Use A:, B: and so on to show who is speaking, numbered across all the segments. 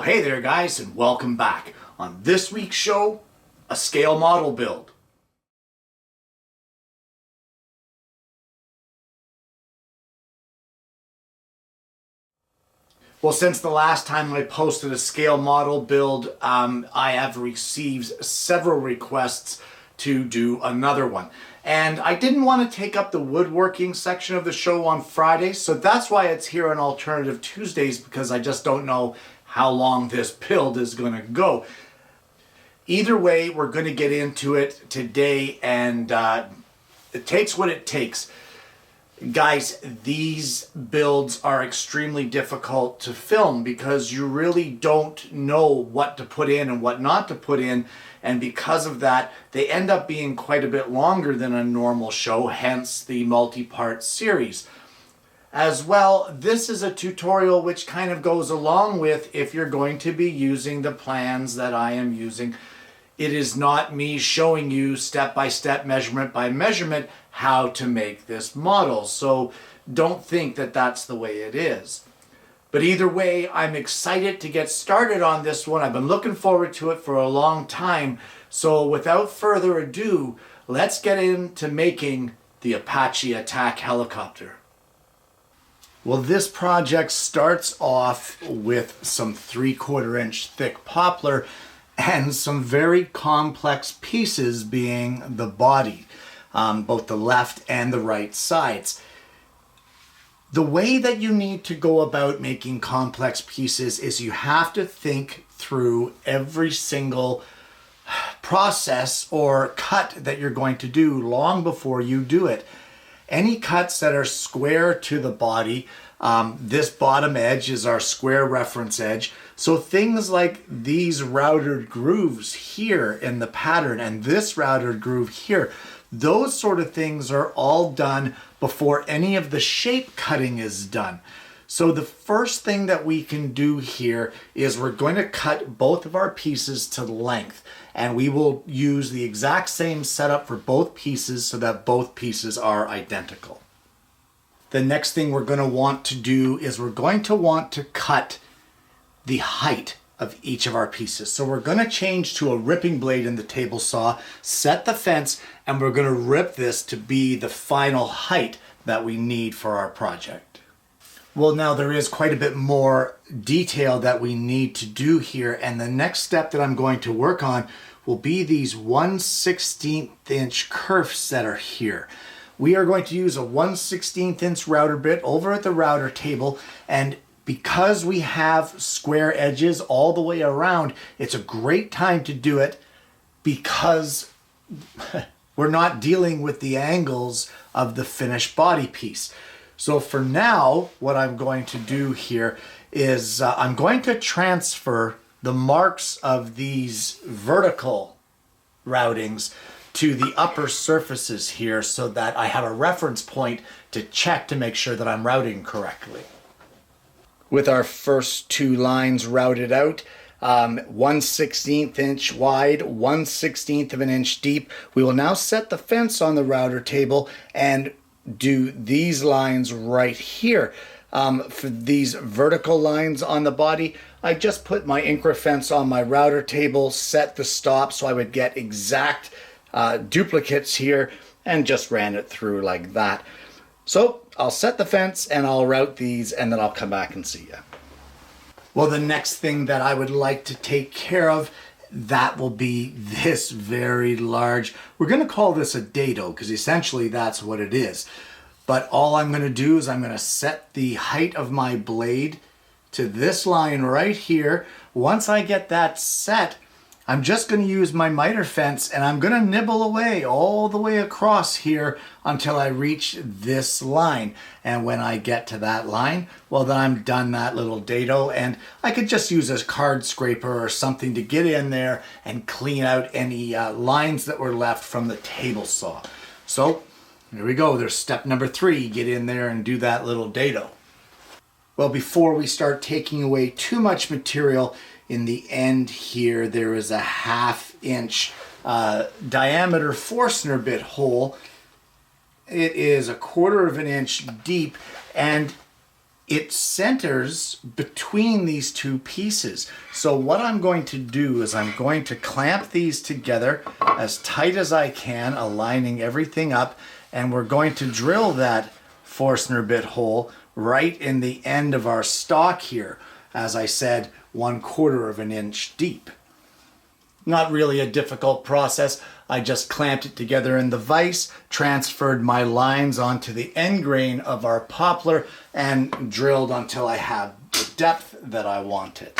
A: Well, hey there guys, and welcome back. On this week's show, a scale model build. Well, since the last time I posted a scale model build, I have received several requests to do another one. And I didn't want to take up the woodworking section of the show on Friday, so that's why it's here on Alternative Tuesdays, because I just don't know how long this build is going to go. Either way, we're going to get into it today, and it takes what it takes. Guys, these builds are extremely difficult to film because you really don't know what to put in and what not to put in, and because of that, they end up being quite a bit longer than a normal show, hence the multi-part series. As well, this is a tutorial which kind of goes along with if you're going to be using the plans that I am using. It is not me showing you step by step, measurement by measurement, how to make this model. So don't think that that's the way it is. But either way, I'm excited to get started on this one. I've been looking forward to it for a long time. So without further ado, let's get into making the Apache attack helicopter. Well, this project starts off with some 3/4 inch thick poplar and some very complex pieces being the body, both the left and the right sides. The way that you need to go about making complex pieces is you have to think through every single process or cut that you're going to do long before you do it. Any cuts that are square to the body, this bottom edge is our square reference edge. So things like these routed grooves here in the pattern and this routed groove here, those sort of things are all done before any of the shape cutting is done. So the first thing that we can do here is we're going to cut both of our pieces to length, and we will use the exact same setup for both pieces so that both pieces are identical. The next thing we're going to want to do is we're going to want to cut the height of each of our pieces. So we're going to change to a ripping blade in the table saw, set the fence, and we're going to rip this to be the final height that we need for our project. Well, now there is quite a bit more detail that we need to do here, and the next step that I'm going to work on will be these 1/16 inch kerfs that are here. We are going to use a 1/16 inch router bit over at the router table, and because we have square edges all the way around, it's a great time to do it because we're not dealing with the angles of the finished body piece. So for now, what I'm going to do here is I'm going to transfer the marks of these vertical routings to the upper surfaces here so that I have a reference point to check to make sure that I'm routing correctly. With our first two lines routed out, 1/16 inch wide, 1/16 of an inch deep, we will now set the fence on the router table and do these lines right here. For these vertical lines on the body, I just put my Incra fence on my router table, set the stop so I would get exact duplicates here, and just ran it through like that. So I'll set the fence and I'll route these, and then I'll come back and see you. Well, the next thing that I would like to take care of, that will be this very large, we're going to call this a dado because essentially that's what it is. But all I'm going to do is I'm going to set the height of my blade to this line right here. Once I get that set, I'm just going to use my miter fence and I'm going to nibble away all the way across here until I reach this line. And when I get to that line, well, then I'm done that little dado, and I could just use a card scraper or something to get in there and clean out any lines that were left from the table saw. So here we go. There's step number 3. Get in there and do that little dado. Well, before we start taking away too much material, in the end here, there is a 1/2 inch diameter Forstner bit hole. It is 1/4 of an inch deep, and it centers between these two pieces. So what I'm going to do is I'm going to clamp these together as tight as I can, aligning everything up, and we're going to drill that Forstner bit hole right in the end of our stock here. As I said, 1/4 of an inch deep. Not really a difficult process. I just clamped it together in the vise, transferred my lines onto the end grain of our poplar, and drilled until I had the depth that I wanted.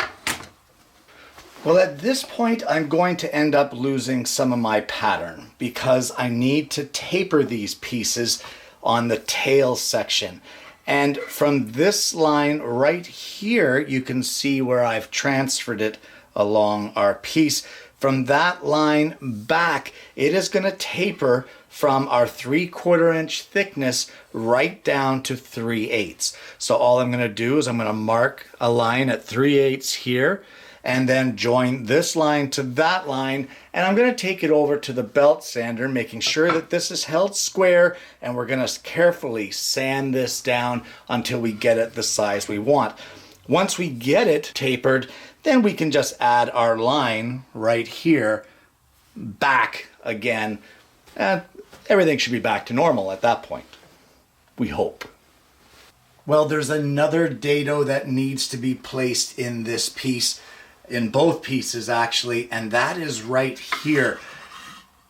A: Well, at this point, I'm going to end up losing some of my pattern because I need to taper these pieces on the tail section. And from this line right here, you can see where I've transferred it along our piece. From that line back, it is going to taper from our 3/4 inch thickness right down to 3/8. So all I'm going to do is I'm going to mark a line at 3/8 here, and then join this line to that line, and I'm going to take it over to the belt sander, making sure that this is held square, and we're going to carefully sand this down until we get it the size we want. Once we get it tapered, then we can just add our line right here back again, and everything should be back to normal at that point, we hope. Well, there's another dado that needs to be placed in this piece, in both pieces actually, and that is right here.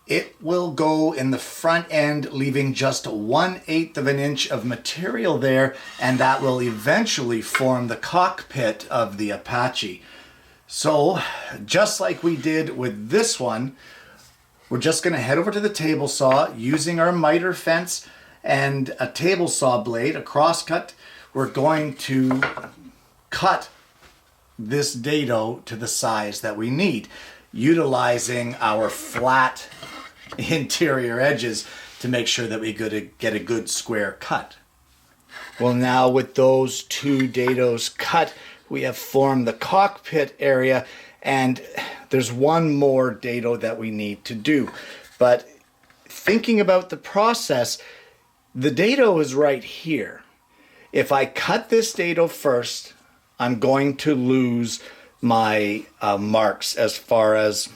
A: It will go in the front end, leaving just 1/8 of an inch of material there, and that will eventually form the cockpit of the Apache. So, just like we did with this one, we're just going to head over to the table saw using our miter fence and a table saw blade, a crosscut. We're going to cut this dado to the size that we need, utilizing our flat interior edges to make sure that we get a good square cut. Well, now with those two dados cut, we have formed the cockpit area, and there's one more dado that we need to do. But thinking about the process, the dado is right here. If I cut this dado first, I'm going to lose my marks as far as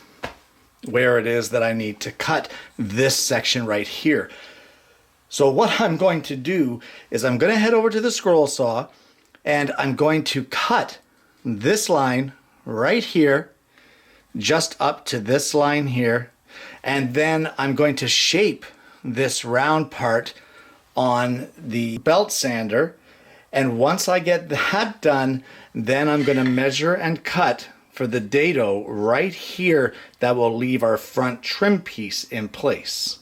A: where it is that I need to cut this section right here. So what I'm going to do is I'm going to head over to the scroll saw, and I'm going to cut this line right here, just up to this line here, and then I'm going to shape this round part on the belt sander. And once I get that done, then I'm going to measure and cut for the dado right here that will leave our front trim piece in place.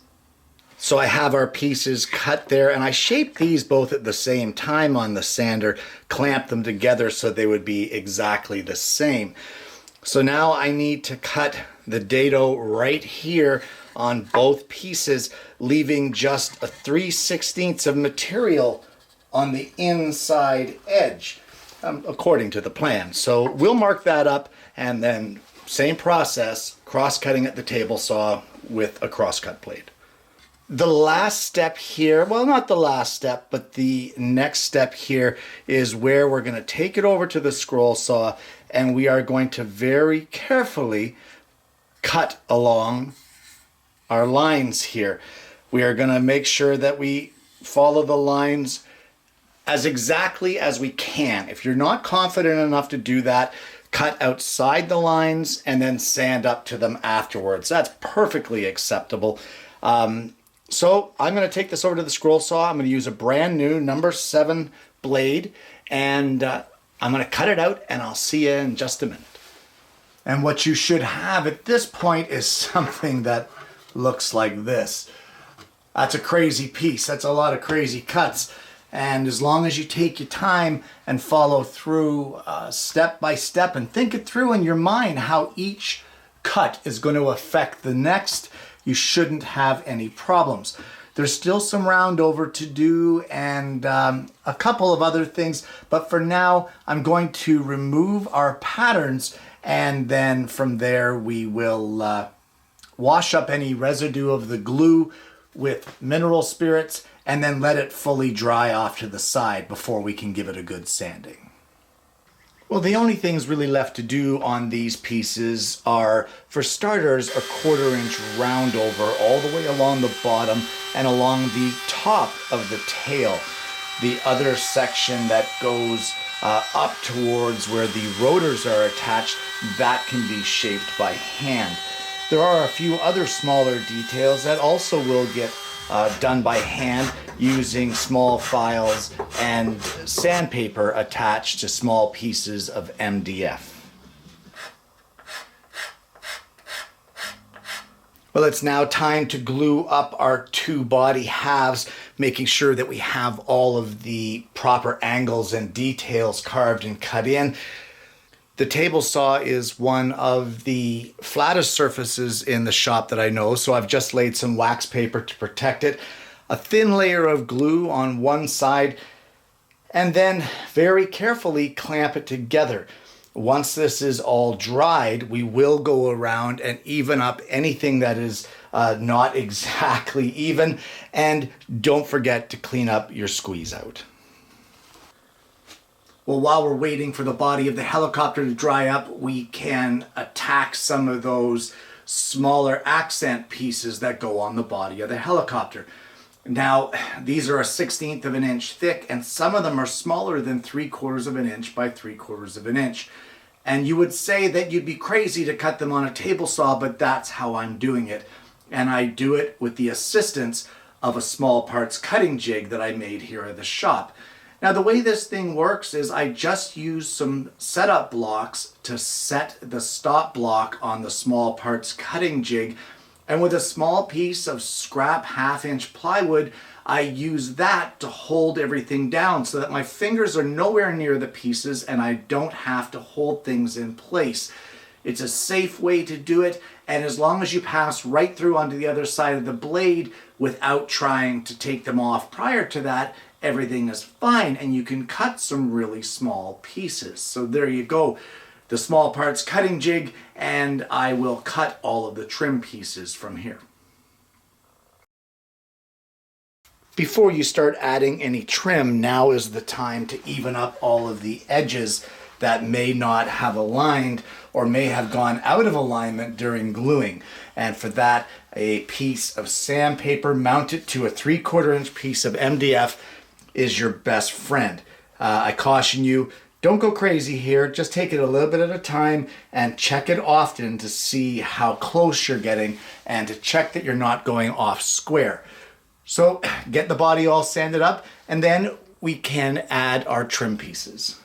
A: So I have our pieces cut there, and I shaped these both at the same time on the sander, clamped them together so they would be exactly the same. So now I need to cut the dado right here on both pieces, leaving just a 3/16 of material on the inside edge, according to the plan. So we'll mark that up, and then same process, cross-cutting at the table saw with a cross-cut blade. The last step here, well, not the last step, but the next step here is where we're going to take it over to the scroll saw, and we are going to very carefully cut along our lines here. We are going to make sure that we follow the lines as exactly as we can. If you're not confident enough to do that, cut outside the lines and then sand up to them afterwards. That's perfectly acceptable. So I'm going to take this over to the scroll saw. I'm going to use a brand new number 7 blade, and I'm going to cut it out, and I'll see you in just a minute. And what you should have at this point is something that looks like this. That's a crazy piece. That's a lot of crazy cuts. And as long as you take your time and follow through step by step and think it through in your mind how each cut is going to affect the next, you shouldn't have any problems. There's still some round over to do and a couple of other things, but for now I'm going to remove our patterns, and then from there we will wash up any residue of the glue with mineral spirits, and then let it fully dry off to the side before we can give it a good sanding. Well, the only things really left to do on these pieces are, for starters, a 1/4 inch round over all the way along the bottom and along the top of the tail. The other section that goes up towards where the rotors are attached, that can be shaped by hand. There are a few other smaller details that also will get done by hand using small files and sandpaper attached to small pieces of MDF. Well, it's now time to glue up our 2 body halves, making sure that we have all of the proper angles and details carved and cut in. The table saw is one of the flattest surfaces in the shop that I know, so I've just laid some wax paper to protect it, a thin layer of glue on one side, and then very carefully clamp it together. Once this is all dried, we will go around and even up anything that is not exactly even, and don't forget to clean up your squeeze out. Well, while we're waiting for the body of the helicopter to dry up, we can attack some of those smaller accent pieces that go on the body of the helicopter. Now, these are a 1/16 of an inch thick, and some of them are smaller than 3/4 of an inch by 3/4 of an inch. And you would say that you'd be crazy to cut them on a table saw, but that's how I'm doing it. And I do it with the assistance of a small parts cutting jig that I made here at the shop. Now, the way this thing works is I just use some setup blocks to set the stop block on the small parts cutting jig. And with a small piece of scrap 1/2 inch plywood, I use that to hold everything down so that my fingers are nowhere near the pieces and I don't have to hold things in place. It's a safe way to do it, and as long as you pass right through onto the other side of the blade without trying to take them off prior to that, everything is fine and you can cut some really small pieces. So there you go, the small parts cutting jig, and I will cut all of the trim pieces from here. Before you start adding any trim, now is the time to even up all of the edges that may not have aligned or may have gone out of alignment during gluing. And for that, a piece of sandpaper mounted to a 3/4 inch piece of MDF is your best friend. I caution you, don't go crazy here. Just take it a little bit at a time and check it often to see how close you're getting and to check that you're not going off square. So get the body all sanded up, and then we can add our trim pieces.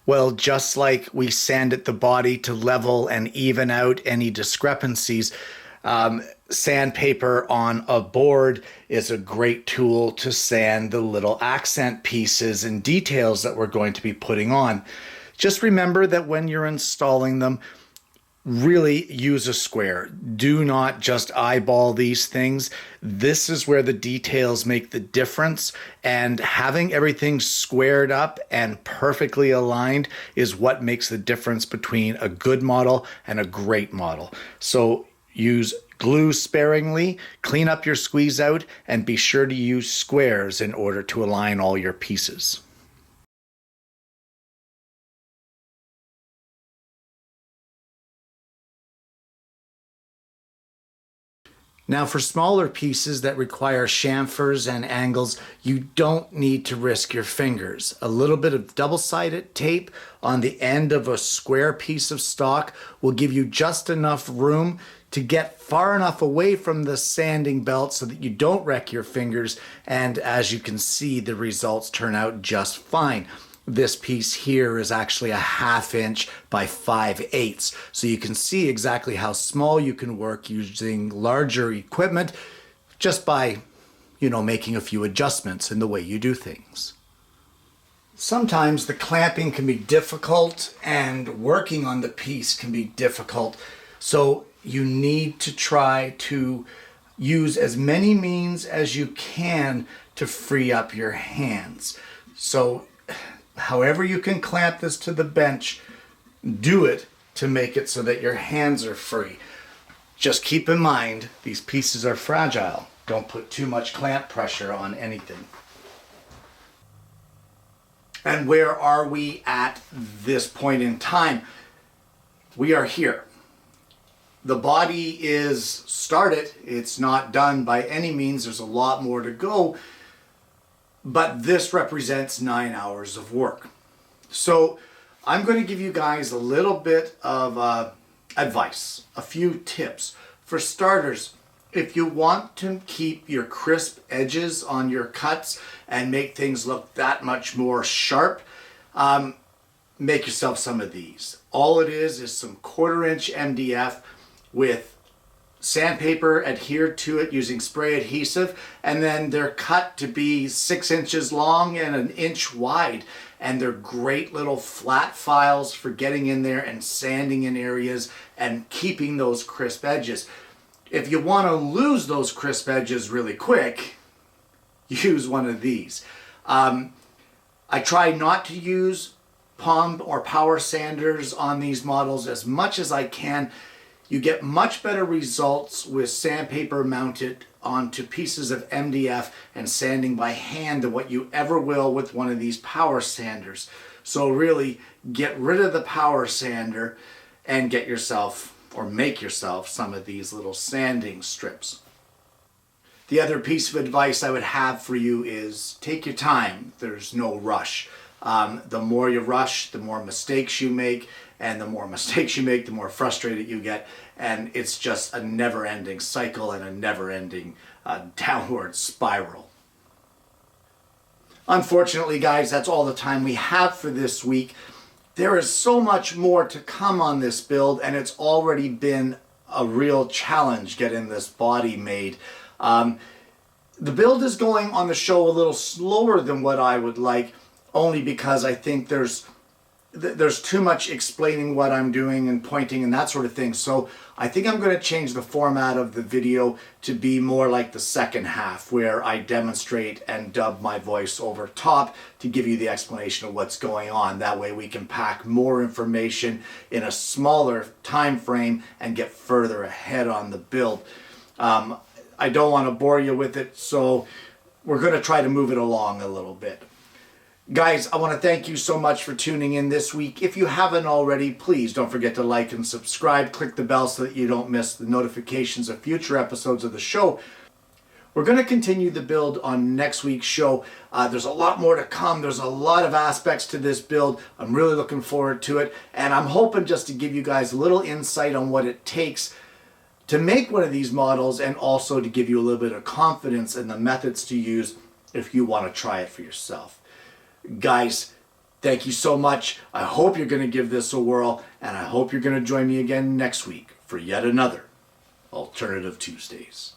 A: Well, just like we sanded the body to level and even out any discrepancies, sandpaper on a board is a great tool to sand the little accent pieces and details that we're going to be putting on. Just remember that when you're installing them, really use a square. Do not just eyeball these things. This is where the details make the difference, and having everything squared up and perfectly aligned is what makes the difference between a good model and a great model. So use glue sparingly, clean up your squeeze out, and be sure to use squares in order to align all your pieces. Now, for smaller pieces that require chamfers and angles, you don't need to risk your fingers. A little bit of double-sided tape on the end of a square piece of stock will give you just enough room to get far enough away from the sanding belt so that you don't wreck your fingers, and as you can see, the results turn out just fine. This piece here is actually a 1/2 inch by 5/8, so you can see exactly how small you can work using larger equipment just by, making a few adjustments in the way you do things. Sometimes the clamping can be difficult and working on the piece can be difficult, so you need to try to use as many means as you can to free up your hands. So however you can clamp this to the bench, do it to make it so that your hands are free. Just keep in mind, these pieces are fragile. Don't put too much clamp pressure on anything. And where are we at this point in time? We are here. The body is started. It's not done by any means. There's a lot more to go. But this represents 9 hours of work. So I'm going to give you guys a little bit of advice, a few tips. For starters, if you want to keep your crisp edges on your cuts and make things look that much more sharp, make yourself some of these. All it is some 1/4 inch MDF with sandpaper adhered to it using spray adhesive, and then they're cut to be 6 inches long and 1 inch wide, and they're great little flat files for getting in there and sanding in areas and keeping those crisp edges. If you want to lose those crisp edges really quick, use one of these. I try not to use palm or power sanders on these models as much as I can. You get much better results with sandpaper mounted onto pieces of MDF and sanding by hand than what you ever will with one of these power sanders. So really get rid of the power sander and get yourself or make yourself some of these little sanding strips. The other piece of advice I would have for you is take your time. There's no rush. The more you rush, the more mistakes you make, and the more mistakes you make, the more frustrated you get, and it's just a never-ending cycle and a never-ending downward spiral. Unfortunately, guys, that's all the time we have for this week. There is so much more to come on this build, and it's already been a real challenge getting this body made. The build is going on the show a little slower than what I would like, only because I think there's too much explaining what I'm doing and pointing and that sort of thing. So I think I'm going to change the format of the video to be more like the second half, where I demonstrate and dub my voice over top to give you the explanation of what's going on. That way we can pack more information in a smaller time frame and get further ahead on the build. I don't want to bore you with it, so we're going to try to move it along a little bit. Guys, I want to thank you so much for tuning in this week. If you haven't already, please don't forget to like and subscribe. Click the bell so that you don't miss the notifications of future episodes of the show. We're going to continue the build on next week's show. There's a lot more to come. There's a lot of aspects to this build. I'm really looking forward to it. And I'm hoping just to give you guys a little insight on what it takes to make one of these models, and also to give you a little bit of confidence in the methods to use if you want to try it for yourself. Guys, thank you so much. I hope you're going to give this a whirl, and I hope you're going to join me again next week for yet another Alternative Tuesdays.